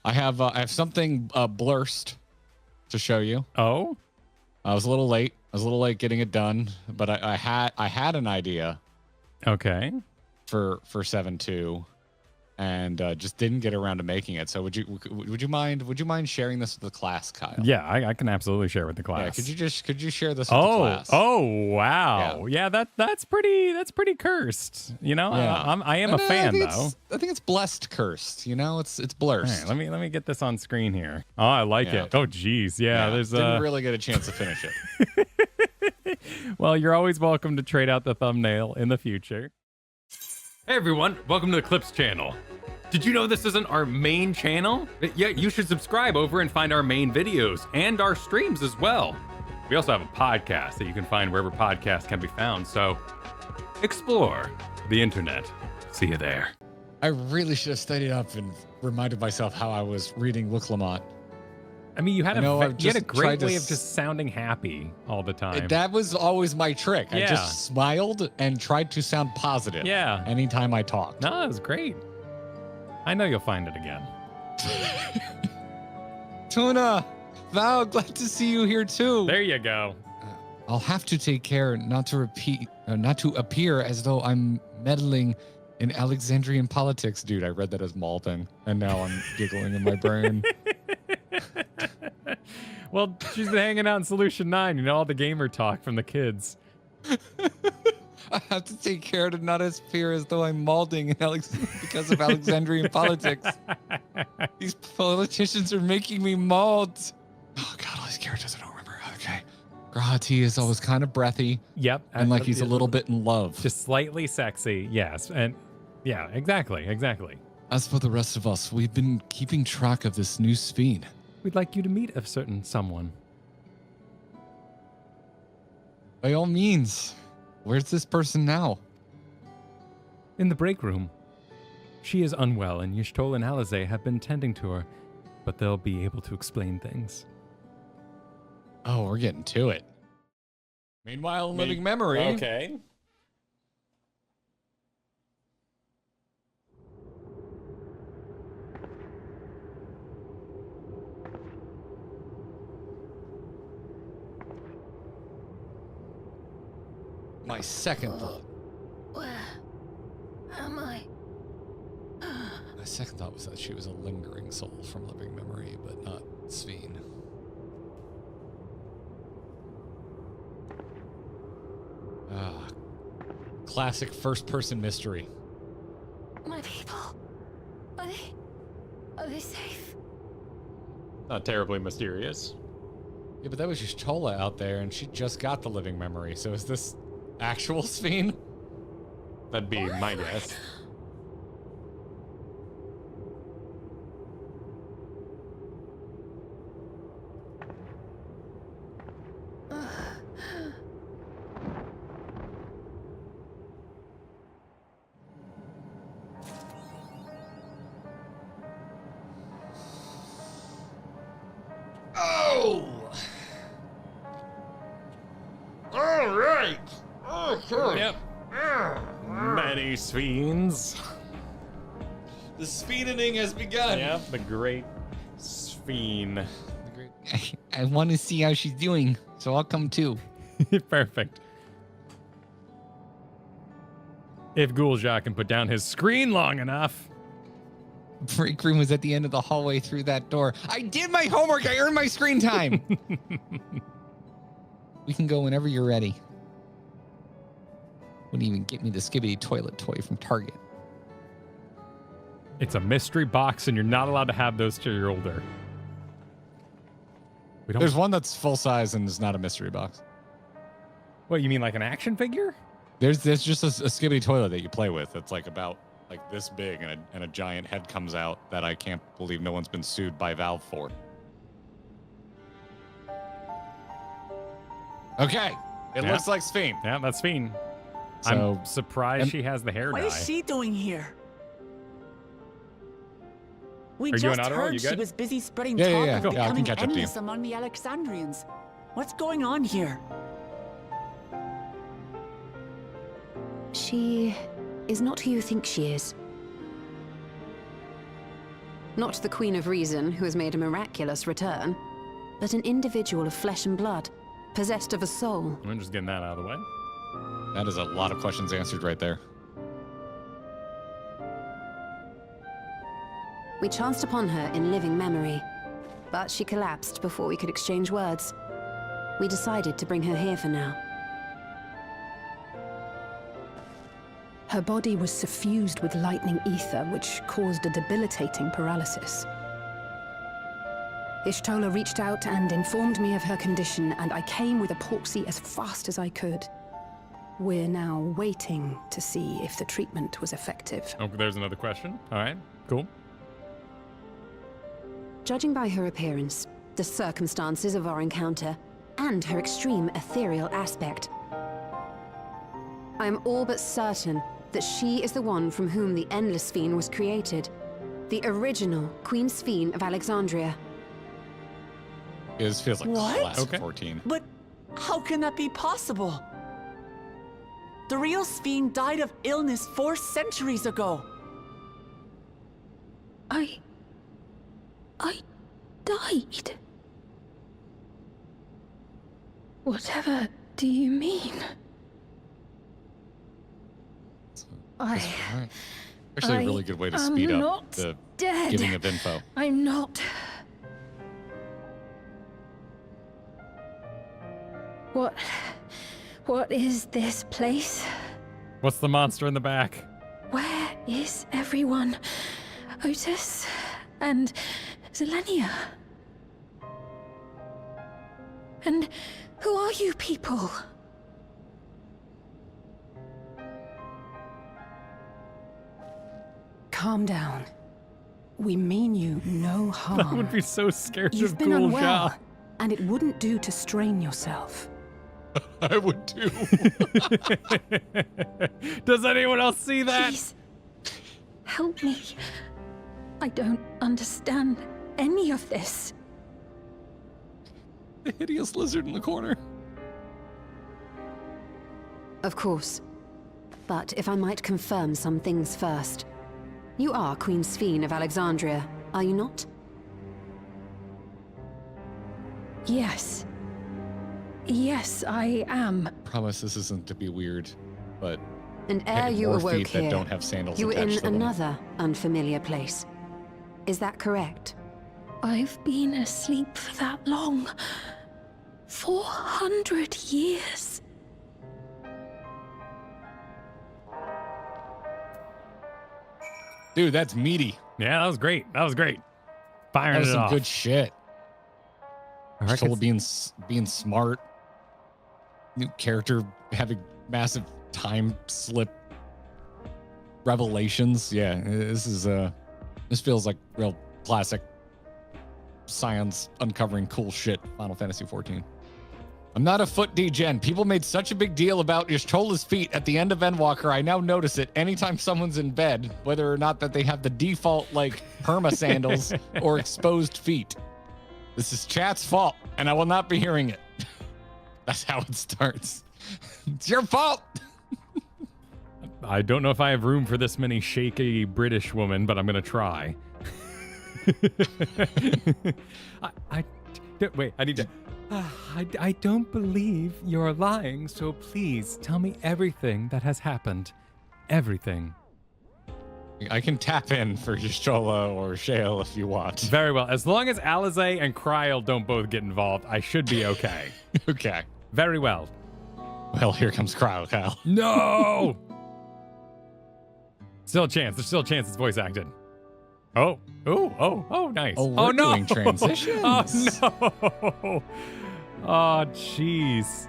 I have something blurst to show you. Oh, I was a little late. I was a little late getting it done, but I had an idea okay. for 7.2, and just didn't get around to making it. So would you mind sharing this with the class, Kyle? Yeah, I can absolutely share with the class. Yeah, could you share this with the class? Oh, wow. Yeah, that's pretty cursed. You know, Yeah. I am a fan though. I think it's blessed cursed. You know, it's blurst. All right, let me get this on screen here. Oh, I like it. Oh, geez. Yeah, there's didn't really get a chance to finish it. Well, you're always welcome to trade out the thumbnail in the future. Hey everyone, welcome to the Clips channel. Did you know this isn't our main channel? Yeah, you should subscribe over and find our main videos and our streams as well. We also have a podcast that you can find wherever podcasts can be found, so explore the internet. See you there. I really should have studied up and reminded myself how I was reading Look Lamont. I mean, you had a great way to of just sounding happy all the time. That was always my trick. Yeah. I just smiled and tried to sound positive. Yeah. Anytime I talked. No, it was great. I know you'll find it again. Tuna, Val, glad to see you here too. There you go. I'll have to take care not to appear as though I'm meddling in Alexandrian politics. Dude, I read that as Malden, and now I'm giggling in my brain. Well, she's been hanging out in Solution 9, you know, all the gamer talk from the kids. I have to take care to not appear as though I'm malding because of Alexandrian politics. These politicians are making me mauled. Oh God, all these characters I don't remember. Okay. Grahati is always kind of breathy. Yep. And like he's a little bit in love. Just slightly sexy, yes. And yeah, exactly. As for the rest of us, we've been keeping track of this new Sphene. We'd like you to meet a certain someone. By all means. Where's this person now? In the break room. She is unwell, and Y'shtol and Alize have been tending to her, but they'll be able to explain things. Oh, we're getting to it. Meanwhile, in living memory. Okay. My second thought. Where am I? My second thought was that she was a lingering soul from living memory, but not Sphene. Ah, classic first-person mystery. My people. Are they safe? Not terribly mysterious. Yeah, but that was just Chola out there, and she just got the living memory. So is this actual Sphene? That'd be my guess. Oh! All right. Okay. Yep. Many Sphenes. The Sphenening has begun. Yep, the great Sphene. I want to see how she's doing, so I'll come too. Perfect. If Ghoulja can put down his screen long enough. Break room was at the end of the hallway through that door. I did my homework. I earned my screen time. We can go whenever you're ready. Wouldn't even get me the Skibbity toilet toy from Target. It's a mystery box, and you're not allowed to have those till you're older. There's one that's full size and is not a mystery box. What, you mean like an action figure? There's just a Skibbity toilet that you play with. It's like about like this big, and a giant head comes out that I can't believe no one's been sued by Valve for. Okay, it looks like Sphene. Yeah, that's Sphene. So, I'm surprised she has the hair dye. What is she doing here? We Are you just an Ottawa? heard You she good? was busy spreading Yeah, talk yeah, yeah. of Cool. Yeah, I can becoming catch up to you. endless among the Alexandrians. What's going on here? She is not who you think she is. Not the Queen of Reason, who has made a miraculous return, but an individual of flesh and blood, possessed of a soul. I'm just getting that out of the way. That is a lot of questions answered right there. We chanced upon her in living memory, but she collapsed before we could exchange words. We decided to bring her here for now. Her body was suffused with lightning ether, which caused a debilitating paralysis. Y'shtola reached out and informed me of her condition, and I came with a proxy as fast as I could. We're now waiting to see if the treatment was effective. Oh, there's another question. All right, cool. Judging by her appearance, the circumstances of our encounter, and her extreme ethereal aspect, I am all but certain that she is the one from whom the Endless Sphene was created. The original Queen Sphene of Alexandria. It feels like What? classic Okay. 14. But how can that be possible? The real Sphene died of illness 4 centuries ago. I died. Whatever do you mean? That's right. Actually, a really good way to I'm speed up not the dead. giving of info. I'm not. What is this place? What's the monster in the back? Where is everyone? Otis and Zelenia? And who are you people? Calm down. We mean you no harm. I would be so scared You've of been Ghoul unwell, Ja. and it wouldn't do to strain yourself. I would too. Does anyone else see that? Please, help me. I don't understand any of this. The hideous lizard in the corner. Of course. But if I might confirm some things first. You are Queen Sphene of Alexandria, are you not? Yes. Yes, I am. Promise this isn't to be weird, but And ere you more awoke feet that here, don't have sandals you were attached in to them. another unfamiliar place. Is that correct? I've been asleep for that long. 400 years. Dude, that's meaty. Yeah, that was great. That was great. That Firing was it some off. good shit. I reckon Total being smart. New character having massive time slip revelations. Yeah, this feels like real classic science uncovering cool shit. Final Fantasy 14. I'm not a foot degen. People made such a big deal about Y'shtola's feet at the end of Endwalker. I now notice it anytime someone's in bed, whether or not that they have the default like perma sandals or exposed feet. This is chat's fault, and I will not be hearing it. That's how it starts. It's your fault. I don't know if I have room for this many shaky British woman, but I'm gonna try. Wait, I need to. I don't believe you're lying, so please tell me everything that has happened. Everything. I can tap in for Y'shtola or Shale if you want. Very well. As long as Alizé and Kryl don't both get involved, I should be okay. Okay. Very well. Well, here comes Kryl, Kyle. No! Still a chance. There's still a chance it's voice acted. Oh, nice. Oh, we're no. doing transitions. Oh, no. Oh, jeez.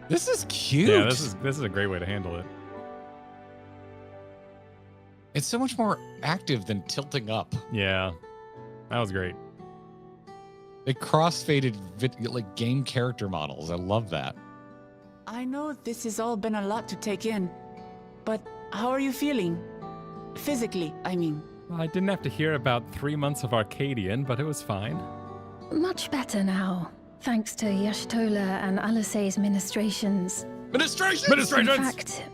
This is cute. Yeah, this is a great way to handle it. It's so much more active than tilting up. Yeah, that was great. They cross-faded like game character models. I love that. I know this has all been a lot to take in, but how are you feeling? Physically, I mean. Well, I didn't have to hear about 3 months of Arcadian, but it was fine. Much better now, thanks to Y'shtola and Alisae's ministrations. Ministration! In fact,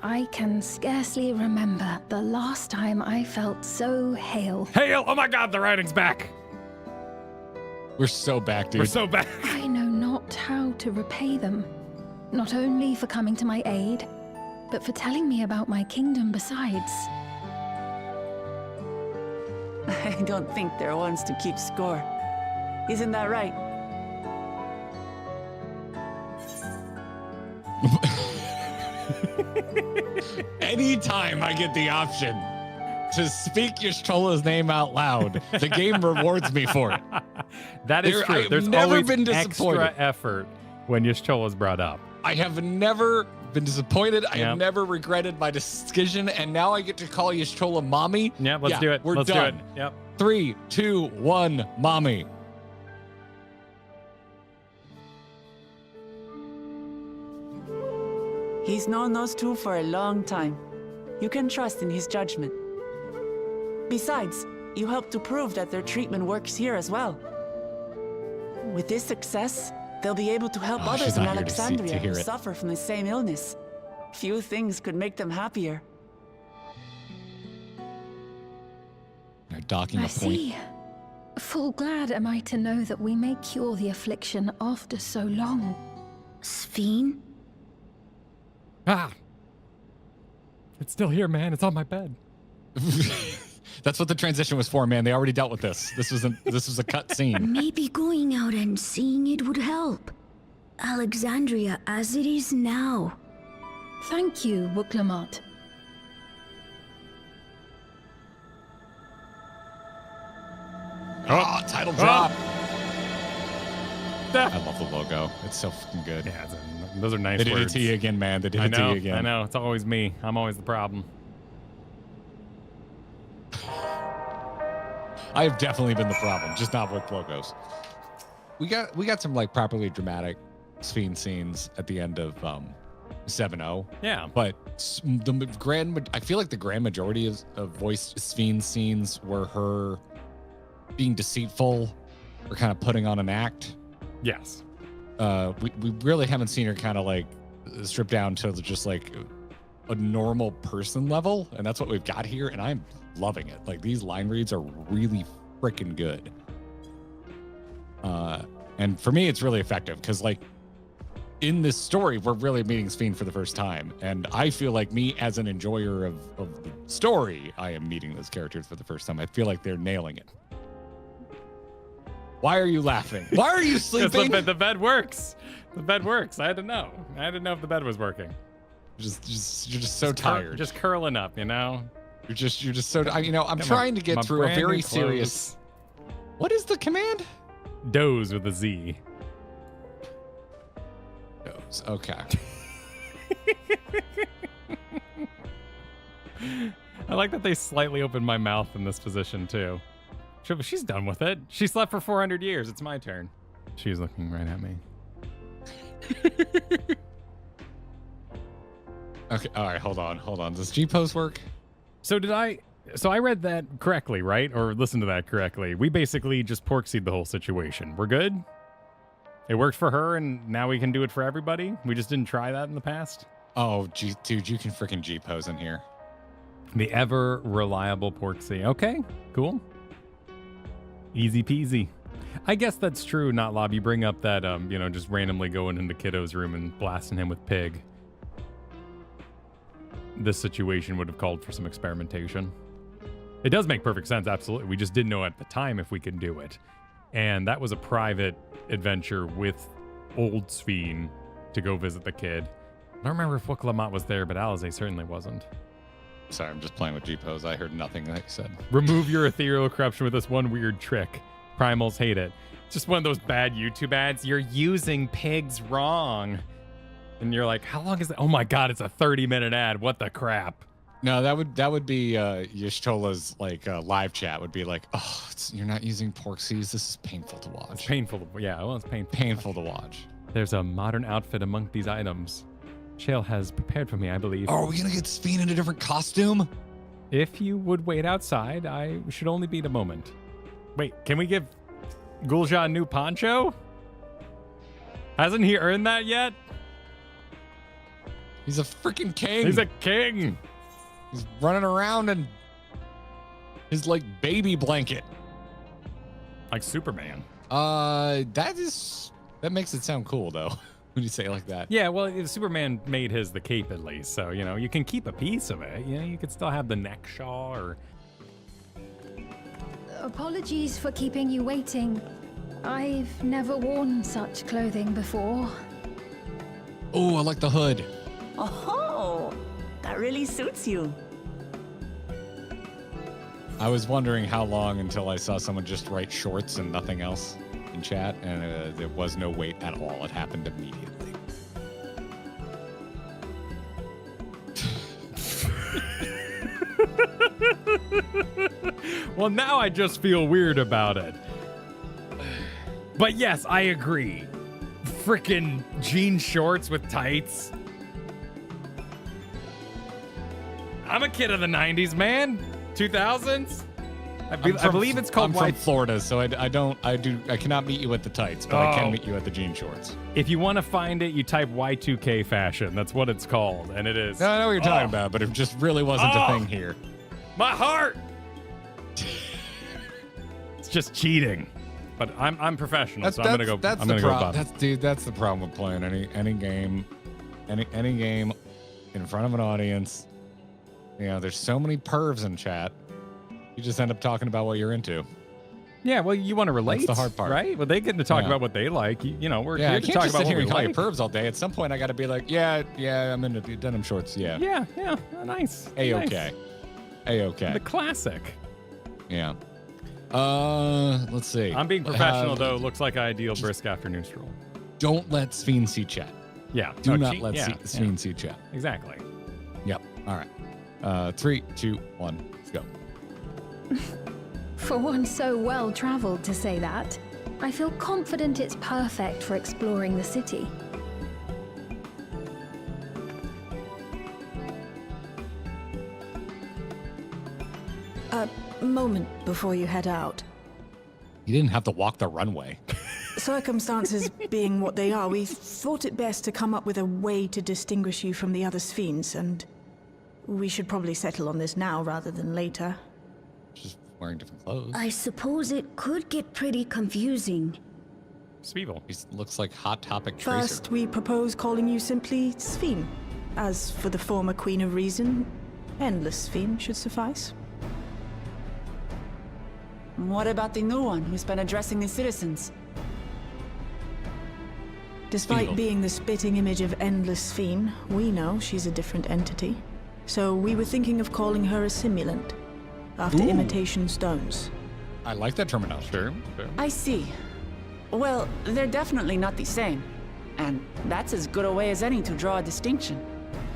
I can scarcely remember the last time I felt so hale. Hail! Oh my god, the writing's back! We're so back, dude. We're so back. I know not how to repay them, not only for coming to my aid, but for telling me about my kingdom besides. I don't think they're ones to keep score. Isn't that right? Anytime I get the option to speak Y'shtola's name out loud, the game rewards me for it. That is true. I've There's never always been disappointed. extra effort when Y'shtola's brought up. I have never been disappointed. I Yep. have never regretted my decision, and now I get to call Y'shtola mommy. Yeah, let's do it. We're Let's done. do it. Yep. 3, 2, 1, mommy. He's known those two for a long time. You can trust in his judgment. Besides, you helped to prove that their treatment works here as well. With this success, they'll be able to help Oh, others she's in not here to Alexandria hear who it. suffer from the same illness. Few things could make them happier. They're docking I a point. see. Full glad am I to know that we may cure the affliction after so long. Sphene? Ah! It's still here, man. It's on my bed. That's what the transition was for, man. They already dealt with this. This was a cut scene. Maybe going out and seeing it would help. Alexandria as it is now. Thank you, Wuklamot. Oh, title drop. Ah. I love the logo. It's so fucking good. Yeah, those are nice They did words. it to you again, man. They did I it to know. you again. I know. It's always me. I'm always the problem. I've definitely been the problem, just not with logos. We got some like properly dramatic Sphene scenes at the end of 7-0. Yeah. But I feel like the grand majority of voiced Sphene scenes were her being deceitful or kind of putting on an act. Yes. We really haven't seen her kind of like strip down to just like a normal person level, and that's what we've got here, and I'm loving it. Like, these line reads are really freaking good. And for me, it's really effective because, like, in this story, we're really meeting Sphene for the first time, and I feel like me as an enjoyer of the story, I am meeting those characters for the first time. I feel like they're nailing it. Why are you laughing? Why are you sleeping? The bed works. The bed works. I had to know. I had to know if the bed was working. You're just so tired. Just curling up, you know. You're just so. I'm Got trying my- to get my through a brand new very clothes. serious. What is the command? Doze with a Z. Doze. Okay. I like that they slightly opened my mouth in this position too. She's done with it. She slept for 400 years. It's my turn. She's looking right at me. Okay. All right. Hold on. Does G pose work? So I read that correctly, right? Or listened to that correctly. We basically just pork-seed the whole situation. We're good? It worked for her, and now we can do it for everybody? We just didn't try that in the past? Oh, dude, you can freaking G pose in here. The ever-reliable pork-seed. Okay, cool. Easy peasy. I guess that's true, not Lob. You bring up that, just randomly going into Kiddo's room and blasting him with pig. This situation would have called for some experimentation. It does make perfect sense, absolutely. We just didn't know at the time if we could do it. And that was a private adventure with old Sphene to go visit the kid. I don't remember if Wuklamot was there, but Alize certainly wasn't. Sorry, I'm just playing with G pose. I heard nothing that you said. Remove your ethereal corruption with this one weird trick. Primals hate it. It's just one of those bad YouTube ads. You're using pigs wrong. And you're like, how long is that? Oh my God, it's a 30-minute ad. What the crap? No, that would be Y'shtola's like live chat would be like, oh, you're not using pork seeds. This is painful to watch. It's painful. Yeah, well, it's painful. Painful to watch. There's a modern outfit among these items. Shale has prepared for me, I believe. Oh, are we gonna get Sphene in a different costume? If you would wait outside, I should only be a moment. Wait, can we give Gulja a new poncho? Hasn't he earned that yet? He's a freaking king. He's a king. He's running around in his like baby blanket. Like Superman. That makes it sound cool though. When you say it like that. Yeah, well, Superman made his the cape at least, so you know you can keep a piece of it. You know, you could still have the neck shawl or. Apologies for keeping you waiting. I've never worn such clothing before. Oh, I like the hood. Oh, that really suits you. I was wondering how long until I saw someone just write shorts and nothing else in chat, and there was no wait at all. It happened immediately. Well, now I just feel weird about it. But yes, I agree. Frickin' jean shorts with tights. I'm a kid of the 90s, man. 2000s. I believe it's called I'm from Florida, so I cannot meet you at the tights, but I can meet you at the jean shorts. If you want to find it, you type Y2K fashion. That's what it's called, and it is. No, I know what you're talking about, but it just really wasn't a thing here. My heart. It's just cheating. But I'm professional, so I'm gonna go. That's I'm the gonna go problem. bottom. That's the problem with playing any game in front of an audience. You know, there's so many pervs in chat. You just end up talking about what you're into. Yeah, well, you want to relate. That's the hard part, right? Well, they get to talk about what they like. You know, we're I here can't to talk just about sit here what we and call you like. pervs all day. At some point, I got to be like, yeah, I'm into denim shorts. Yeah. Yeah, nice. A-okay. A-okay. The classic. Yeah. Let's see. I'm being professional, though. Looks like I deal brisk afternoon stroll. Don't let Sphene see chat. Yeah. Do not let Sphene see chat. Exactly. Yep. All right. 3, 2, 1, let's go. For one so well traveled to say that, I feel confident it's perfect for exploring the city. A moment before you head out. You didn't have to walk the runway. Circumstances being what they are, we thought it best to come up with a way to distinguish you from the other Sphenes, and we should probably settle on this now rather than later. Just wearing different clothes. I suppose it could get pretty confusing. Sweevel. He looks like Hot Topic Tracer. First, we propose calling you simply Sphene. As for the former Queen of Reason, Endless Sphene should suffice. What about the new one who's been addressing the citizens? Despite Evil. being the spitting image of Endless Sphene, we know she's a different entity. So we were thinking of calling her a simulant, after imitation stones. I like that terminology. Sure. I see. Well, they're definitely not the same. And that's as good a way as any to draw a distinction.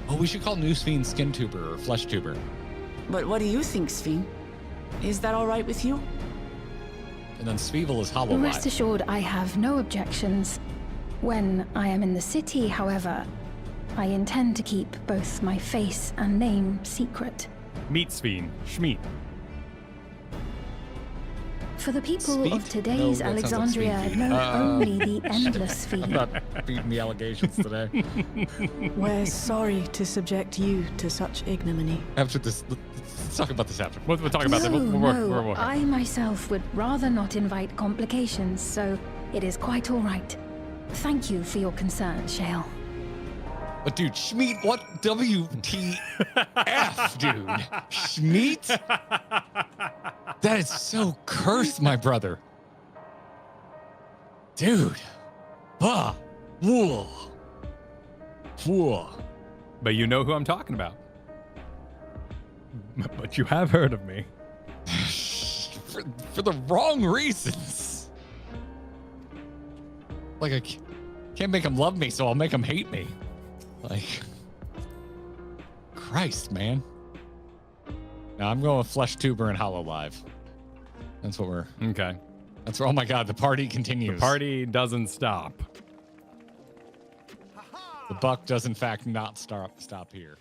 Oh, we should call new Sphene Skin Tuber or Flesh Tuber. But what do you think, Sphene? Is that all right with you? And then Sphene is Hollow Rest Live. assured, I have no objections. When I am in the city, however, I intend to keep both my face and name secret. Meet Sphene. Schmeat. For the people Speak? of today's No, that sounds like Alexandria speak. know only the Endless I'm Sphene. not beating the allegations today. We're sorry to subject you to such ignominy. After this, let's talk about this after. We'll talk about that. No, I myself would rather not invite complications, so it is quite all right. Thank you for your concern, Shale. But dude, Schmeat, what WTF, dude? Schmeat? That is so cursed, my brother. Dude. Bah. Whoa. Whoa. But you know who I'm talking about. But you have heard of me. For the wrong reasons. Like, I can't make him love me, so I'll make him hate me. Like, Christ, man. Now I'm going with Flesh Tuber and Hollow Live. That's what we're. Okay. That's where. Oh my God, the party continues. The party doesn't stop. The buck does in fact not stop here.